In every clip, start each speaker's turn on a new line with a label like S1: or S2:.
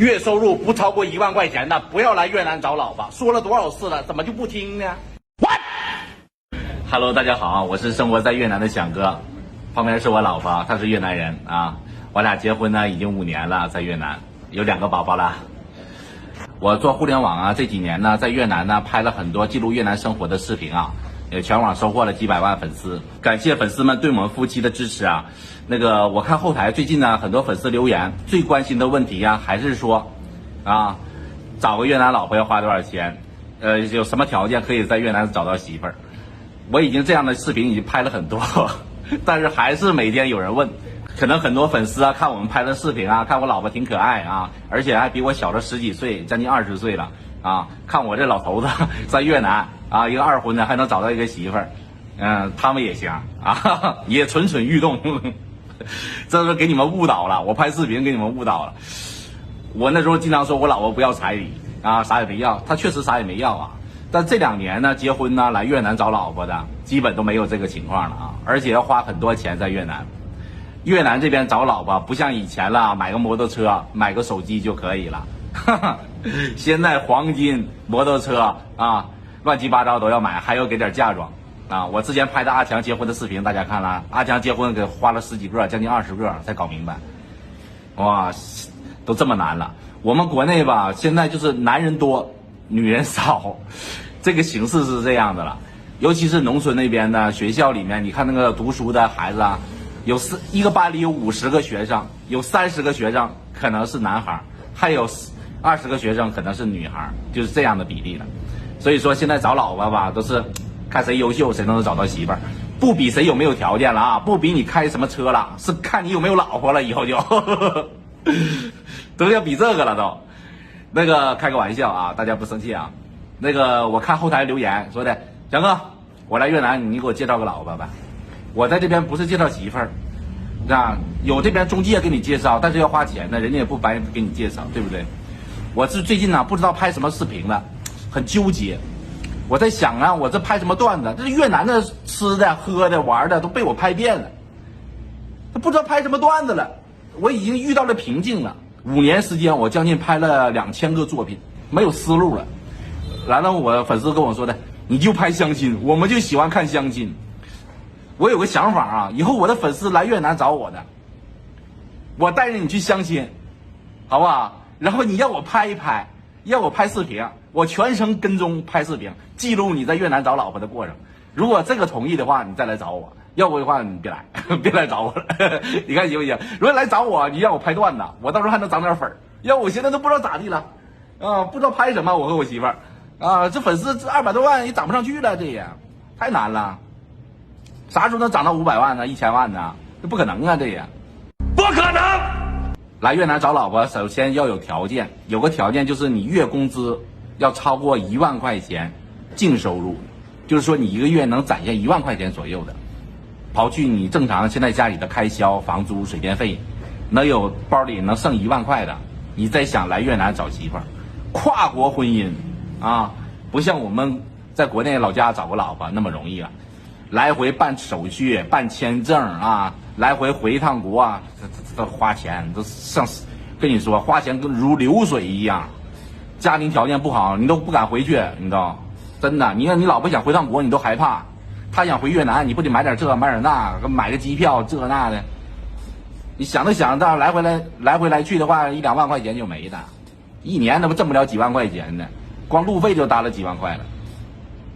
S1: 月收入不超过1万块钱的，不要来越南找老婆。说了多少次了，怎么就不听呢 ？Hello， 大家好，我是生活在越南的响哥，旁边是我老婆，她是越南人啊。我俩结婚呢已经5年了，在越南有2个宝宝了。我做互联网啊，这几年呢在越南呢拍了很多记录越南生活的视频啊，也全网收获了几百万粉丝。感谢粉丝们对我们夫妻的支持啊。我看后台最近呢很多粉丝留言，最关心的问题啊还是说啊，找个越南老婆要花多少钱？有什么条件可以在越南找到媳妇儿？我已经这样的视频已经拍了很多，但是还是每天有人问。可能很多粉丝啊看我们拍的视频啊，看我老婆挺可爱啊，而且还比我小了10几岁，将近20岁了啊。看我这老头子在越南啊，一个2婚的还能找到一个媳妇儿，他们也行啊，也蠢蠢欲动。这是给你们误导了，我拍视频给你们误导了。我那时候经常说我老婆不要彩礼啊，啥也没要，她确实啥也没要啊。但这2年呢，结婚呢来越南找老婆的基本都没有这个情况了啊，而且要花很多钱在越南。越南这边找老婆不像以前了，买个摩托车买个手机就可以了。现在黄金摩托车啊乱七八糟都要买，还要给点嫁妆啊。我之前拍的阿强结婚的视频大家看了，阿强结婚给花了10几个，将近20个才搞明白。哇，都这么难了。我们国内吧现在就是男人多女人少，这个形势是这样的了。尤其是农村那边的学校里面，你看那个读书的孩子啊，一个班里有50个学生，有30个学生可能是男孩，还有20个学生可能是女孩，就是这样的比例了。所以说现在找老婆吧，都是看谁优秀谁能找到媳妇儿，不比谁有没有条件了啊，不比你开什么车了，是看你有没有老婆了。以后就都要比这个了都。开个玩笑啊，大家不生气啊。我看后台留言说的，强哥，我来越南，你给我介绍个老婆吧。我在这边不是介绍媳妇儿，啊，有这边中介给你介绍，但是要花钱的，人家也不白给你介绍，对不对？我是最近呢不知道拍什么视频了，很纠结。我在想啊，我这拍什么段子？这越南的吃的、喝的、玩的都被我拍遍了，不知道拍什么段子了。我已经遇到了瓶颈了。5年时间，我将近拍了2000个作品，没有思路了。然后我粉丝跟我说的，你就拍相亲，我们就喜欢看相亲。我有个想法啊，以后我的粉丝来越南找我的，我带着你去相亲，好不好？然后你让我拍一拍，让我拍视频，我全程跟踪拍视频，记录你在越南找老婆的过程。如果这个同意的话，你再来找我；要不的话，你别来，别来找我了。你看行不行？如果来找我，你让我拍段子，我到时候还能涨点粉儿。要我现在都不知道咋地了，啊，不知道拍什么。我和我媳妇儿，啊，这粉丝200多万也涨不上去了，这也太难了。啥时候能涨到500万呢？1000万呢？这不可能啊！这也不可能。来越南找老婆，首先要有条件，有个条件就是你月工资要超过1万块钱净收入，就是说你一个月能攒下1万块钱左右的，刨去你正常现在家里的开销、房租、水电费，能有包里能剩1万块的，你再想来越南找媳妇儿，跨国婚姻啊，不像我们在国内老家找个老婆那么容易了。来回办手续、办签证啊，来回回一趟国啊，这花钱都上，跟你说花钱如流水一样。家庭条件不好，你都不敢回去，你知道？真的，你看你老婆想回趟国，你都害怕；她想回越南，你不得买点这买点那，买个机票这那的。你想着想着，来回来去的话，1、2万块钱就没了，一年都挣不了几万块钱呢，光路费就搭了几万块了。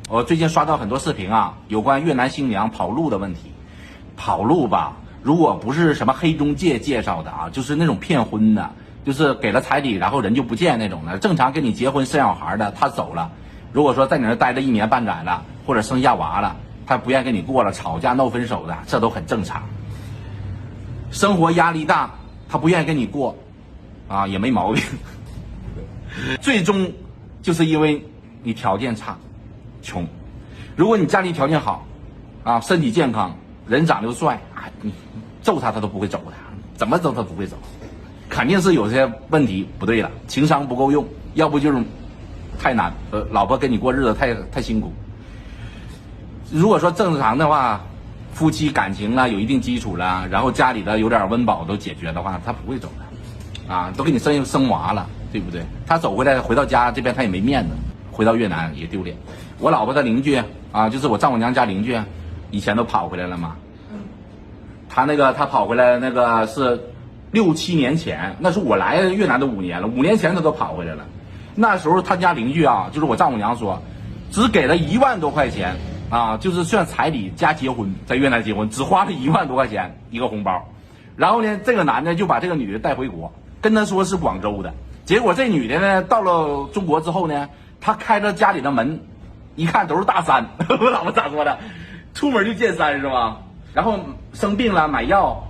S1: 我最近刷到很多视频啊，有关越南新娘跑路的问题。跑路吧，如果不是什么黑中介介绍的啊，就是那种骗婚的，就是给了彩礼然后人就不见那种的。正常跟你结婚生小孩的，他走了，如果说在你那待了1年半载了，或者生下娃了，他不愿跟你过了，吵架闹分手的，这都很正常。生活压力大，他不愿意跟你过，啊，也没毛病。最终就是因为你条件差。穷，如果你家里条件好，啊，身体健康，人长得又帅，啊，你揍他都不会走的，怎么揍他不会走，肯定是有些问题不对了，情商不够用，要不就是太难，老婆跟你过日子太辛苦。如果说正常的话，夫妻感情啊有一定基础了，然后家里的有点温饱都解决的话，他不会走的。啊，都给你生娃了，对不对？他走回来回到家这边他也没面子，回到越南也丢脸。我老婆的邻居啊，就是我丈母娘家邻居，以前都跑回来了嘛。他跑回来那个是6、7年前，那是我来越南都5年了，5年前他都跑回来了。那时候他家邻居啊，就是我丈母娘说，只给了1万多块钱啊，就是算彩礼加结婚，在越南结婚只花了1万多块钱一个红包。然后呢，这个男的就把这个女的带回国，跟他说是广州的。结果这女的呢，到了中国之后呢，她开着家里的门，一看都是大山。我老婆咋说的？出门就见山是吧？然后生病了买药，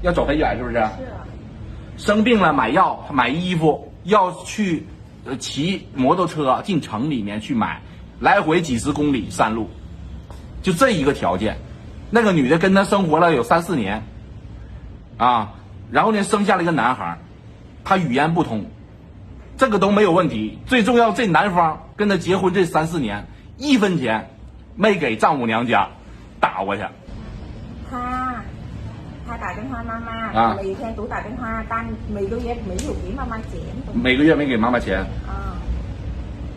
S1: 要走很远是不是？是啊。生病了买药买衣服，要去骑摩托车进城里面去买，来回几十公里山路，就这一个条件。那个女的跟他生活了有3、4年。啊，然后呢，生下了一个男孩，他语言不通，这个都没有问题。最重要，这男方跟他结婚这3、4年，1分钱没给丈母娘家打过去。
S2: 他打电话妈妈，每天都打电话，但每个月没有给妈妈钱。
S1: 每个月没给妈妈钱。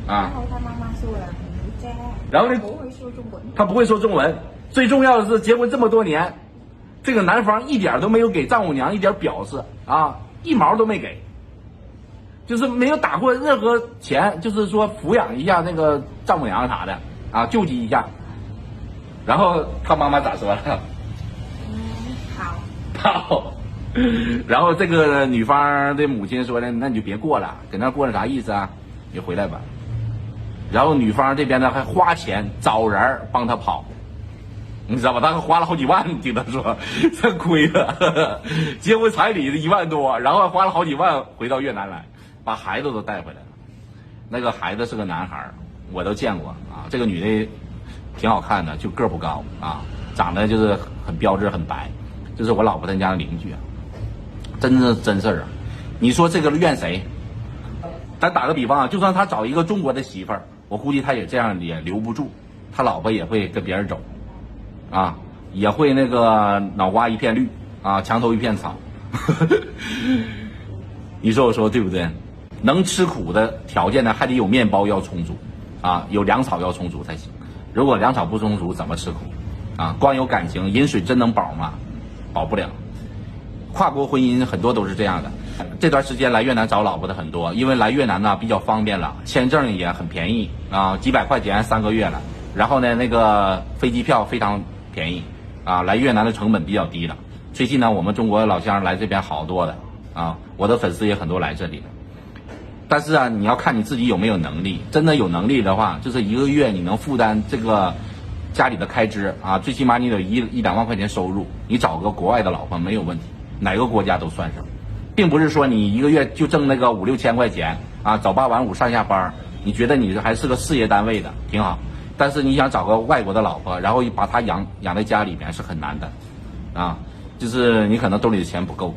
S2: 然后他妈妈说了，
S1: 然后呢，
S2: 不会说中文。
S1: 他不会说中文，最重要的是结婚这么多年。这个男方一点都没有给丈母娘一点表示啊，1毛都没给，就是没有打过任何钱，就是说抚养一下那个丈母娘啥的啊，救济一下。然后他妈妈咋说了？好。然后这个女方的母亲说呢，那你就别过了，搁那过了啥意思啊？你回来吧。然后女方这边呢还花钱找人帮他跑。你知道吧？他花了好几万，听他说，真亏了。结婚彩礼1万多，然后花了好几万回到越南来，把孩子都带回来了。那个孩子是个男孩，我都见过啊。这个女的挺好看的，就个不高啊，长得就是很标致很白。这是我老婆他家的邻居啊，真事儿啊。你说这个怨谁？咱打个比方啊，就算他找一个中国的媳妇儿，我估计他也这样也留不住，他老婆也会跟别人走。啊，也会那个脑瓜一片绿啊，墙头一片草。你说我说对不对？能吃苦的条件呢，还得有面包要充足，啊，有粮草要充足才行。如果粮草不充足，怎么吃苦？啊，光有感情，饮水真能饱吗？饱不了。跨国婚姻很多都是这样的。这段时间来越南找老婆的很多，因为来越南呢比较方便了，签证也很便宜啊，几百块钱3个月了。然后呢，那个飞机票非常便宜啊，来越南的成本比较低了。最近呢，我们中国老乡来这边好多的啊，我的粉丝也很多来这里的。但是啊，你要看你自己有没有能力。真的有能力的话，就是1个月你能负担这个家里的开支啊，最起码你有1、2万块钱收入，你找个国外的老婆没有问题，哪个国家都算上，并不是说你1个月就挣那个5、6千块钱啊，早8晚5上下班，你觉得你还是个事业单位的挺好。但是你想找个外国的老婆，然后把她养在家里面是很难的，啊，就是你可能兜里的钱不够。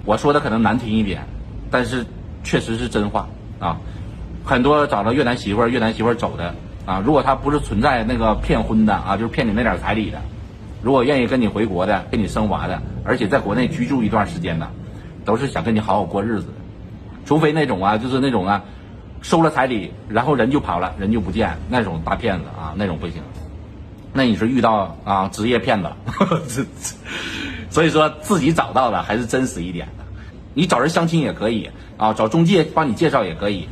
S1: 我说的可能难听一点，但是确实是真话啊。很多找了越南媳妇儿走的啊，如果他不是存在那个骗婚的啊，就是骗你那点彩礼的，如果愿意跟你回国的，跟你生娃的，而且在国内居住一段时间的，都是想跟你好好过日子的。除非那种啊，就是那种啊。收了彩礼，然后人就跑了，人就不见，那种大骗子啊，那种不行。那你是遇到啊职业骗子了，所以说自己找到的还是真实一点的。你找人相亲也可以啊，找中介帮你介绍也可以，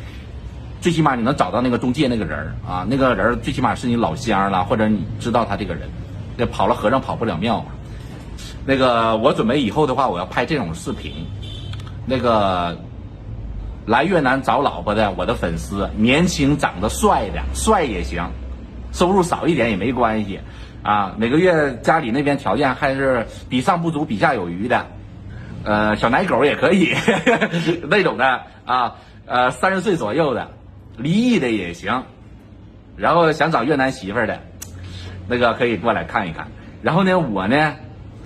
S1: 最起码你能找到那个中介那个人啊，那个人最起码是你老乡了，或者你知道他这个人。这跑了和尚跑不了庙嘛。那个我准备以后的话，我要拍这种视频，那个。来越南找老婆的，我的粉丝，年轻长得帅的，帅也行，收入少一点也没关系，啊，每个月家里那边条件还是比上不足，比下有余的，小奶狗也可以，那种的啊，30岁左右的，离异的也行，然后想找越南媳妇儿的，那个可以过来看一看。然后呢，我呢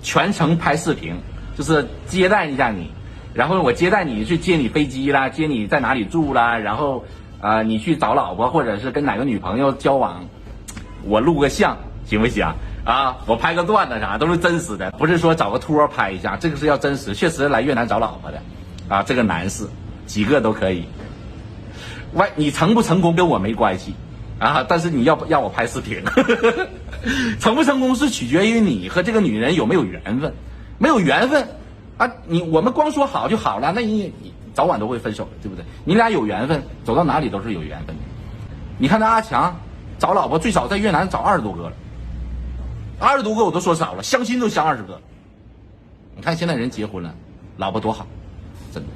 S1: 全程拍视频，就是接待一下你。然后我接待你去接你飞机啦，接你在哪里住啦，然后你去找老婆或者是跟哪个女朋友交往，我录个像行不行啊？我拍个段子啥都是真实的，不是说找个托拍一下，这个是要真实，确实来越南找老婆的啊，这个男士几个都可以。你成不成功跟我没关系啊，但是你要我拍视频，成不成功是取决于你和这个女人有没有缘分，没有缘分啊，我们光说好就好了，那你早晚都会分手，对不对？你俩有缘分，走到哪里都是有缘分的。你看那阿强找老婆最少在越南找20多个了，20多个我都说少了，相亲都相20个。你看现在人结婚了，老婆多好，真的，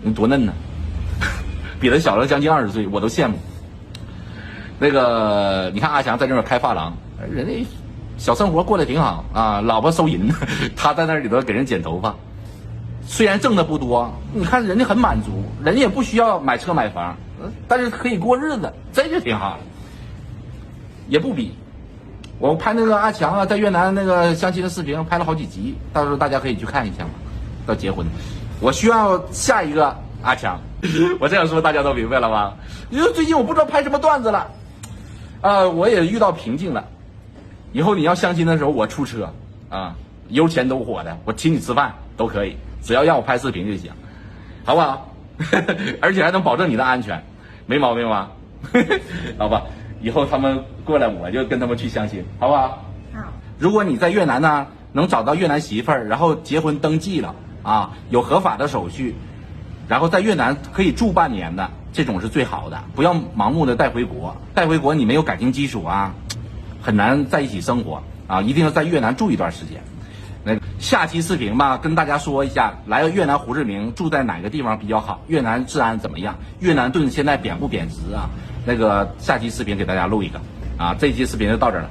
S1: 你多嫩呢，比他小了将近20岁，我都羡慕。那个你看阿强在那儿开发廊，人家小生活过得挺好啊，老婆收银，他在那里头给人剪头发。虽然挣的不多，你看人家很满足，人家也不需要买车买房，但是可以过日子，这就挺好。也不比我拍那个阿强啊，在越南那个相亲的视频拍了好几集，到时候大家可以去看一下嘛。到结婚，我需要下一个阿强。我这样说大家都明白了吧？因为最近我不知道拍什么段子了，我也遇到瓶颈了。以后你要相亲的时候，我出车啊，油钱都火的，我请你吃饭都可以，只要让我拍视频就行，好不好？而且还能保证你的安全，没毛病吧？好吧，以后他们过来我就跟他们去相亲，好不好？
S2: 好。
S1: 如果你在越南呢，能找到越南媳妇儿，然后结婚登记了啊，有合法的手续，然后在越南可以住半年的，这种是最好的。不要盲目的带回国，带回国你没有感情基础啊，很难在一起生活啊，一定要在越南住一段时间。那个下期视频吧，跟大家说一下，来越南胡志明住在哪个地方比较好，越南治安怎么样，越南盾现在贬不贬值啊？那个下期视频给大家录一个啊，这期视频就到这儿了。